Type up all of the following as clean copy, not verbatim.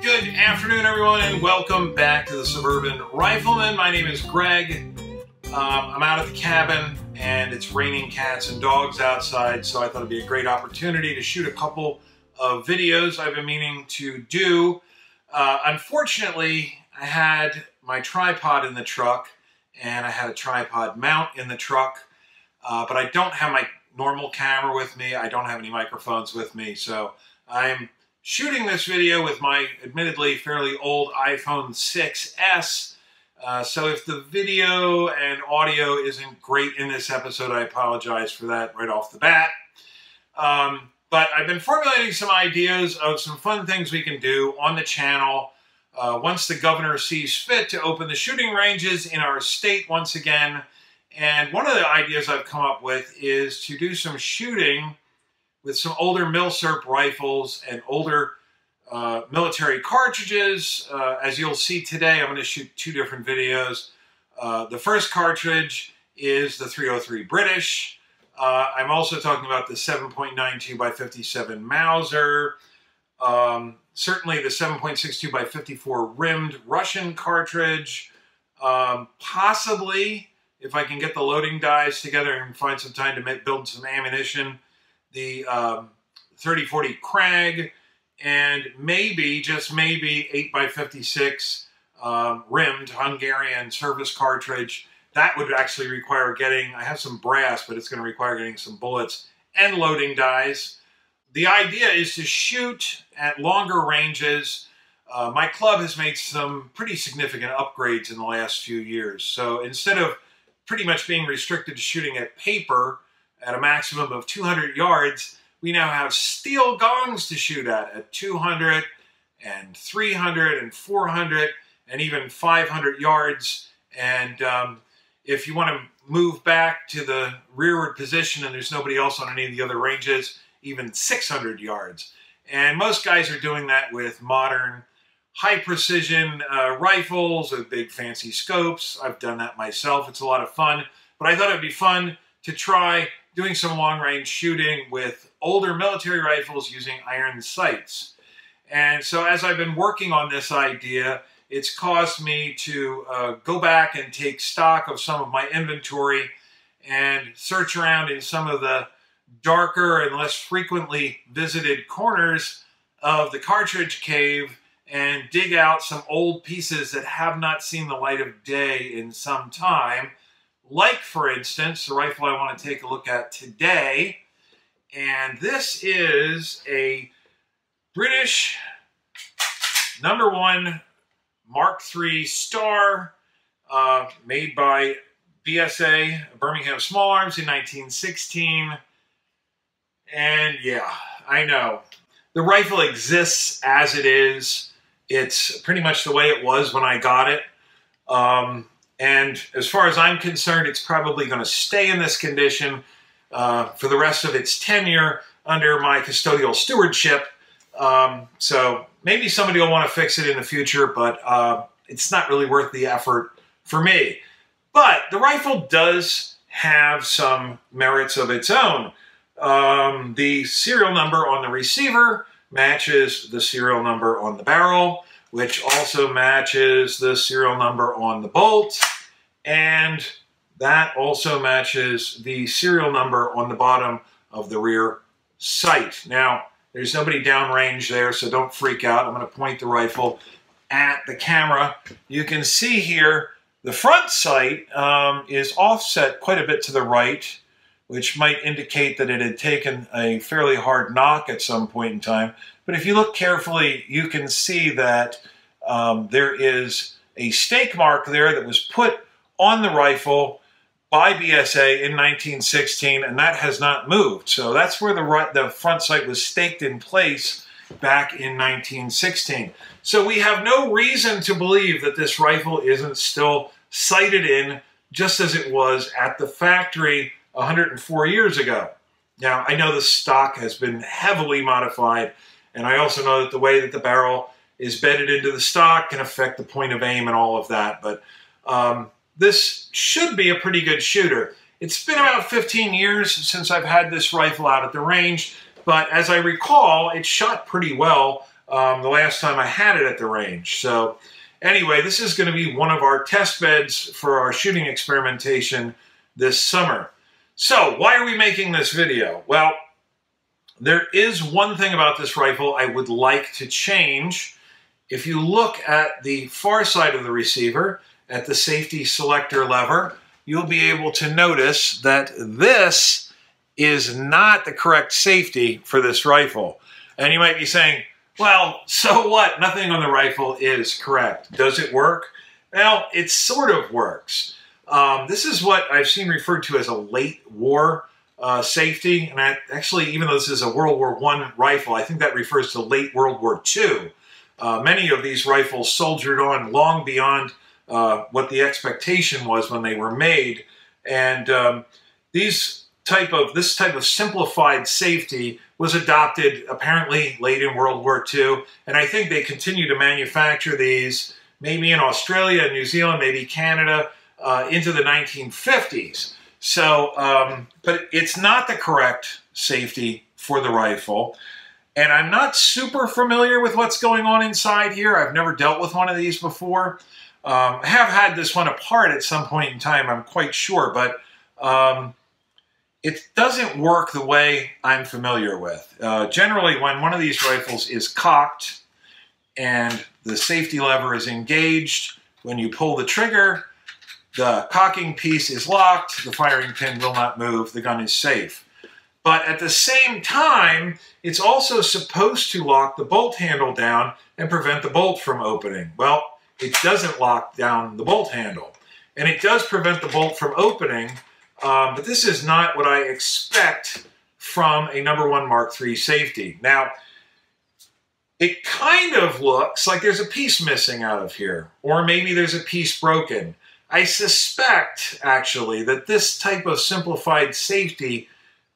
Good afternoon, everyone, and welcome back to the Suburban Rifleman. My name is Greg. I'm out at the cabin, and it's raining cats and dogs outside, so I thought it'd be a great opportunity to shoot a couple of videos I've been meaning to do. Unfortunately, I had my tripod in the truck, and I had a tripod mount in the truck, but I don't have my normal camera with me. I don't have any microphones with me, so I'm shooting this video with my admittedly fairly old iPhone 6S. So if the video and audio isn't great in this episode, I apologize for that right off the bat. But I've been formulating some ideas of some fun things we can do on the channel once the governor sees fit to open the shooting ranges in our state once again. And one of the ideas I've come up with is to do some shooting with some older milsurp rifles and older military cartridges. As you'll see today, I'm going to shoot two different videos. The first cartridge is the 303 British. I'm also talking about the 7.92 by 57 Mauser. Certainly the 7.62 by 54 rimmed Russian cartridge. Possibly, if I can get the loading dies together and find some time to build some ammunition, the 3040 Krag, and maybe, just maybe, 8x56 rimmed Hungarian service cartridge. That would actually require getting, I have some brass, but it's going to require getting some bullets and loading dies. The idea is to shoot at longer ranges. My club has made some pretty significant upgrades in the last few years. So instead of pretty much being restricted to shooting at paper at a maximum of 200 yards, we now have steel gongs to shoot at 200 and 300 and 400 and even 500 yards. And if you want to move back to the rearward position and there's nobody else on any of the other ranges, even 600 yards. And most guys are doing that with modern high-precision rifles with big fancy scopes. I've done that myself. It's a lot of fun. But I thought it'd be fun to try doing some long-range shooting with older military rifles using iron sights. And so as I've been working on this idea, it's caused me to go back and take stock of some of my inventory and search around in some of the darker and less frequently visited corners of the cartridge cave and dig out some old pieces that have not seen the light of day in some time. Like, for instance, the rifle I want to take a look at today. And this is a British No.1 Mk3 Star made by BSA, Birmingham Small Arms, in 1916. And yeah, I know. The rifle exists as it is. It's pretty much the way it was when I got it. And as far as I'm concerned, it's probably going to stay in this condition for the rest of its tenure under my custodial stewardship. So maybe somebody will want to fix it in the future, but it's not really worth the effort for me. But the rifle does have some merits of its own. The serial number on the receiver matches the serial number on the barrel, which also matches the serial number on the bolt, and that also matches the serial number on the bottom of the rear sight. Now, there's nobody downrange there, so don't freak out. I'm going to point the rifle at the camera. You can see here the front sight is offset quite a bit to the right, which might indicate that it had taken a fairly hard knock at some point in time. But if you look carefully, you can see that there is a stake mark there that was put on the rifle by BSA in 1916, and that has not moved. So that's where the front sight was staked in place back in 1916. So we have no reason to believe that this rifle isn't still sighted in just as it was at the factory 104 years ago. Now, I know the stock has been heavily modified, and I also know that the way that the barrel is bedded into the stock can affect the point of aim and all of that, but this should be a pretty good shooter. It's been about 15 years since I've had this rifle out at the range, but as I recall, it shot pretty well the last time I had it at the range. So anyway, this is going to be one of our test beds for our shooting experimentation this summer. So why are we making this video? Well, there is one thing about this rifle I would like to change. If you look at the far side of the receiver, at the safety selector lever, you'll be able to notice that this is not the correct safety for this rifle. And you might be saying, well, so what? Nothing on the rifle is correct. Does it work? Well, it sort of works. This is what I've seen referred to as a late war safety. And actually, even though this is a World War I rifle, I think that refers to late World War II. Many of these rifles soldiered on long beyond what the expectation was when they were made. And this type of simplified safety was adopted apparently late in World War II. And I think they continue to manufacture these maybe in Australia, New Zealand, maybe Canada, into the 1950s. So, but it's not the correct safety for the rifle. And I'm not super familiar with what's going on inside here. I've never dealt with one of these before. I have had this one apart at some point in time, I'm quite sure, but it doesn't work the way I'm familiar with. Generally, when one of these rifles is cocked and the safety lever is engaged, when you pull the trigger, the cocking piece is locked, the firing pin will not move, the gun is safe. But at the same time, it's also supposed to lock the bolt handle down and prevent the bolt from opening. Well, it doesn't lock down the bolt handle. And it does prevent the bolt from opening, but this is not what I expect from a No.1 Mk3 safety. Now, it kind of looks like there's a piece missing out of here, or maybe there's a piece broken. I suspect, actually, that this type of simplified safety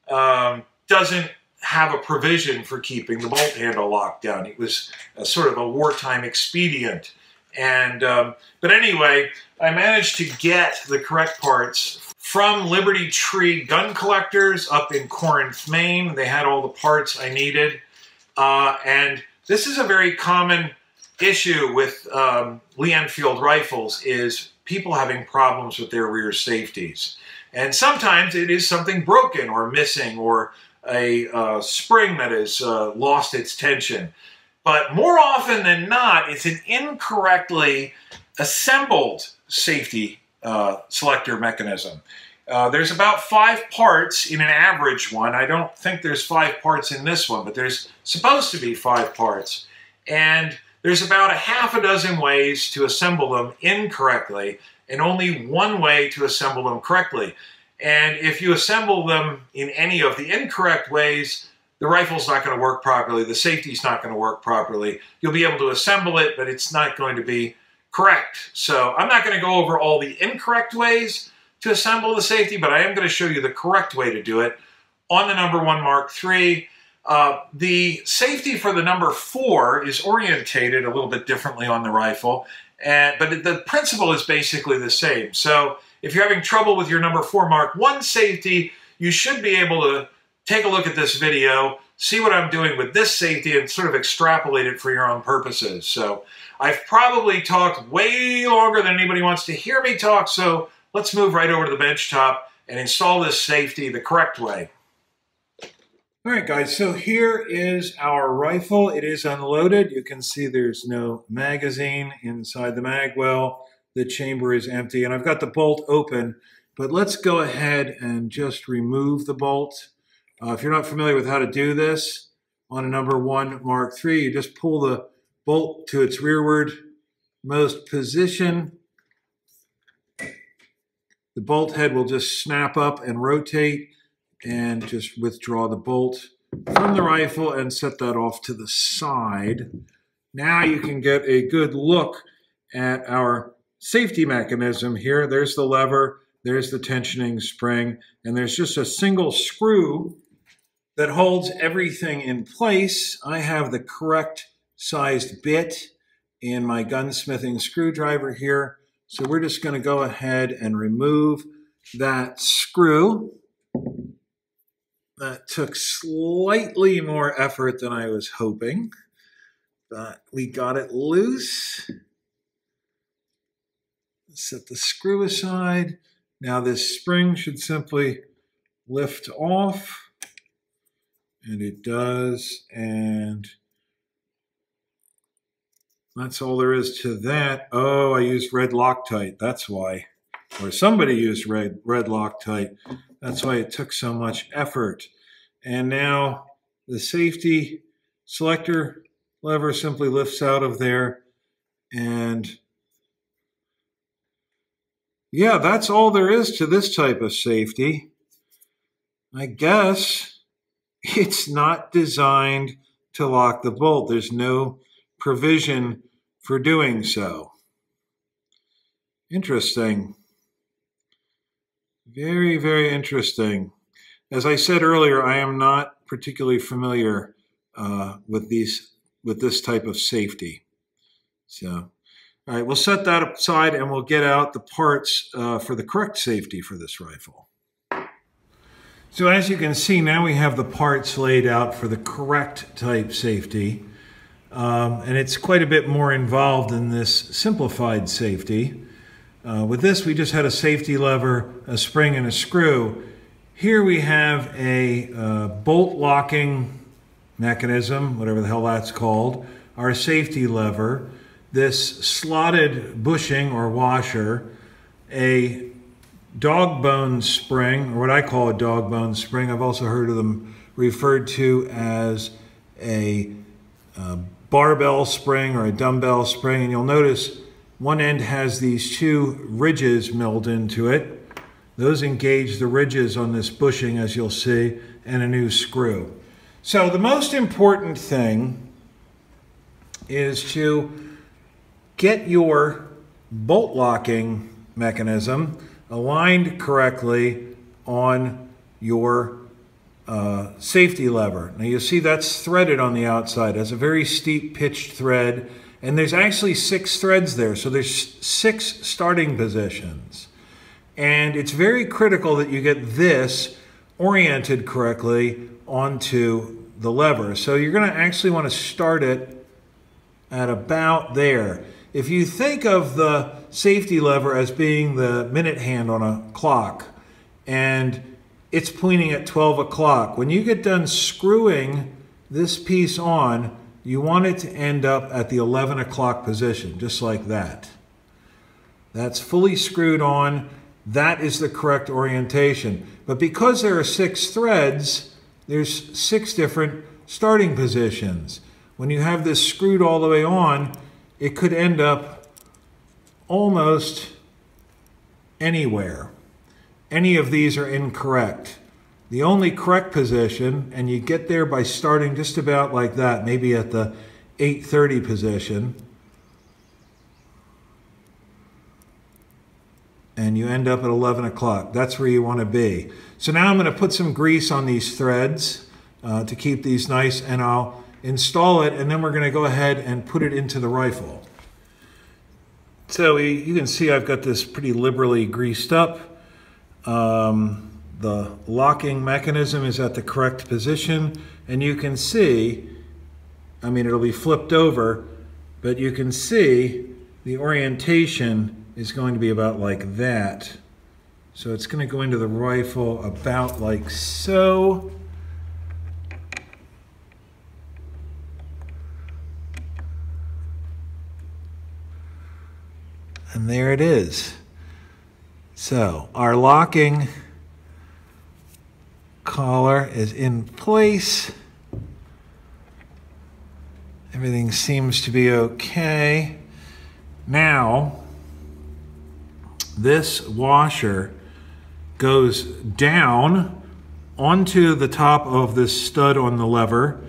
doesn't have a provision for keeping the bolt handle locked down. It was a sort of a wartime expedient. And but anyway, I managed to get the correct parts from Liberty Tree Gun Collectors up in Corinth, Maine. They had all the parts I needed. And this is a very common issue with Lee Enfield rifles, is people having problems with their rear safeties. And sometimes it is something broken or missing, or a spring that has lost its tension. But more often than not, it's an incorrectly assembled safety selector mechanism. There's about 5 parts in an average one. I don't think there's 5 parts in this one, but there's supposed to be 5 parts. And there's about a half a dozen ways to assemble them incorrectly, and only one way to assemble them correctly. And if you assemble them in any of the incorrect ways, the rifle's not going to work properly, the safety's not going to work properly. You'll be able to assemble it, but it's not going to be correct. So I'm not going to go over all the incorrect ways to assemble the safety, but I am going to show you the correct way to do it on the No.1 Mk3. The safety for the No.4 is orientated a little bit differently on the rifle, but the principle is basically the same. So if you're having trouble with your No.4 Mk1 safety, you should be able to take a look at this video, see what I'm doing with this safety, and sort of extrapolate it for your own purposes. So I've probably talked way longer than anybody wants to hear me talk, so let's move right over to the bench top and install this safety the correct way. All right, guys, so here is our rifle. It is unloaded. You can see there's no magazine inside the mag well. The chamber is empty, and I've got the bolt open, but let's go ahead and just remove the bolt. If you're not familiar with how to do this on a No.1 Mk3, you just pull the bolt to its rearward most position. The bolt head will just snap up and rotate, and just withdraw the bolt from the rifle and set that off to the side. Now you can get a good look at our safety mechanism here. There's the lever, there's the tensioning spring, and there's just a single screw that holds everything in place. I have the correct sized bit in my gunsmithing screwdriver here. So we're just going to go ahead and remove that screw. That took slightly more effort than I was hoping. but we got it loose. Set the screw aside. Now this spring should simply lift off, and it does, and that's all there is to that. Oh, I used red Loctite, that's why. Or somebody used red Loctite. That's why it took so much effort. And now the safety selector lever simply lifts out of there, and yeah, that's all there is to this type of safety. I guess it's not designed to lock the bolt. There's no provision for doing so. Interesting. Very, very interesting. As I said earlier, I am not particularly familiar with this type of safety. So, all right, we'll set that aside and we'll get out the parts for the correct safety for this rifle. So as you can see, now we have the parts laid out for the correct type safety. And it's quite a bit more involved than this simplified safety. With this, we just had a safety lever, a spring, and a screw. Here we have a bolt locking mechanism, whatever the hell that's called, our safety lever, this slotted bushing or washer, a dog bone spring, or what I call a dog bone spring. I've also heard of them referred to as a barbell spring or a dumbbell spring, and you'll notice one end has these two ridges milled into it. Those engage the ridges on this bushing, as you'll see, and a new screw. So the most important thing is to get your bolt locking mechanism aligned correctly on your safety lever. Now you see that's threaded on the outside. It has a very steep pitched thread, and there's actually 6 threads there, so there's 6 starting positions. And it's very critical that you get this oriented correctly onto the lever. So you're going to actually want to start it at about there. If you think of the safety lever as being the minute hand on a clock, and it's pointing at 12 o'clock, when you get done screwing this piece on, you want it to end up at the 11 o'clock position, just like that. That's fully screwed on. That is the correct orientation. But because there are 6 threads, there's 6 different starting positions. When you have this screwed all the way on, it could end up almost anywhere. Any of these are incorrect. The only correct position, and you get there by starting just about like that, maybe at the 8:30 position, and you end up at 11 o'clock. That's where you want to be. So now I'm going to put some grease on these threads to keep these nice, and I'll install it, and then we're going to go ahead and put it into the rifle. So you can see I've got this pretty liberally greased up. The locking mechanism is at the correct position, and you can see, I mean, it'll be flipped over, but you can see the orientation is going to be about like that. So it's going to go into the rifle about like so. And there it is. So our locking collar is in place. Everything seems to be okay. Now, this washer goes down onto the top of this stud on the lever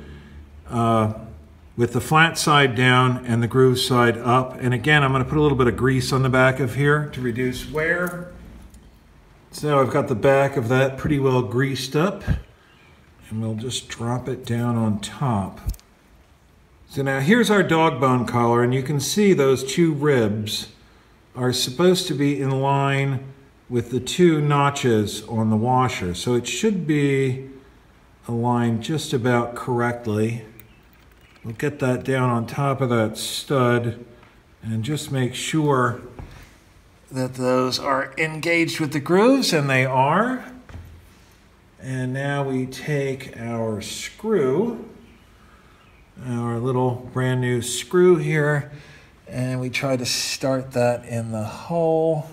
with the flat side down and the groove side up. And again, I'm going to put a little bit of grease on the back of here to reduce wear. So I've got the back of that pretty well greased up, and we'll just drop it down on top. So now here's our dog bone collar, and you can see those 2 ribs are supposed to be in line with the 2 notches on the washer. So it should be aligned just about correctly. we'll get that down on top of that stud and just make sure that those are engaged with the grooves, and they are. And now we take our screw, our little brand new screw here, and we try to start that in the hole.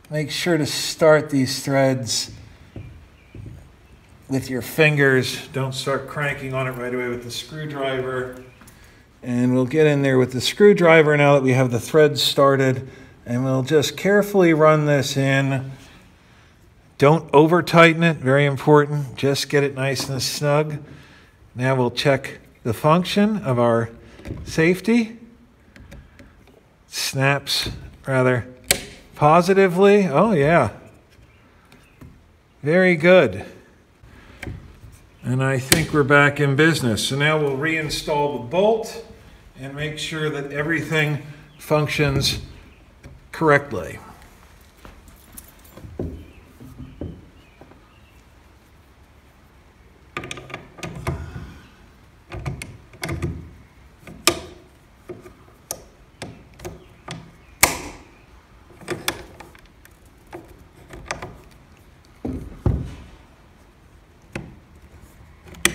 Make sure to start these threads with your fingers. Don't start cranking on it right away with the screwdriver. And we'll get in there with the screwdriver now that we have the threads started, and we'll just carefully run this in. Don't over tighten it, very important. Just get it nice and snug. Now we'll check the function of our safety. Snaps rather positively. Oh yeah. Very good. And I think we're back in business. So now we'll reinstall the bolt and make sure that everything functions correctly.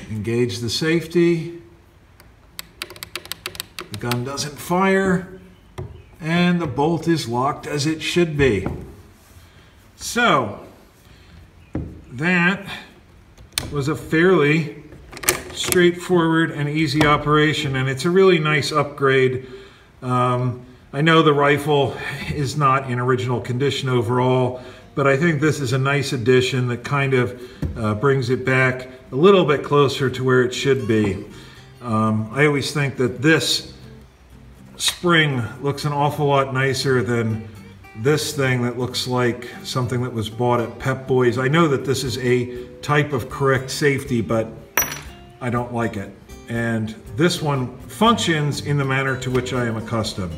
Engage the safety. The gun doesn't fire, and the bolt is locked as it should be. So, that was a fairly straightforward and easy operation, and it's a really nice upgrade. I know the rifle is not in original condition overall, but I think this is a nice addition that kind of brings it back a little bit closer to where it should be. I always think that this spring looks an awful lot nicer than this thing that looks like something that was bought at Pep Boys. I know that this is a type of correct safety, but I don't like it. And this one functions in the manner to which I am accustomed.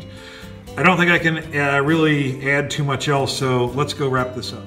I don't think I can really add too much else, so let's go wrap this up.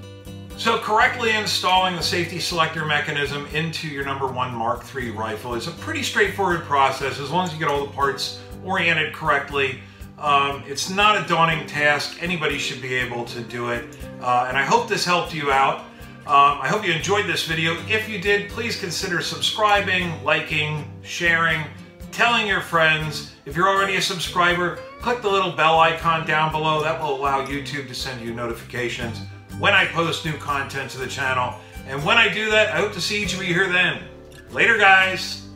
So correctly installing the safety selector mechanism into your No.1 Mk3 rifle is a pretty straightforward process as long as you get all the parts oriented correctly. It's not a daunting task. Anybody should be able to do it. And I hope this helped you out. I hope you enjoyed this video. If you did, please consider subscribing, liking, sharing, telling your friends. If you're already a subscriber, click the little bell icon down below. That will allow YouTube to send you notifications when I post new content to the channel. And when I do that, I hope to see each of you here then. Later, guys.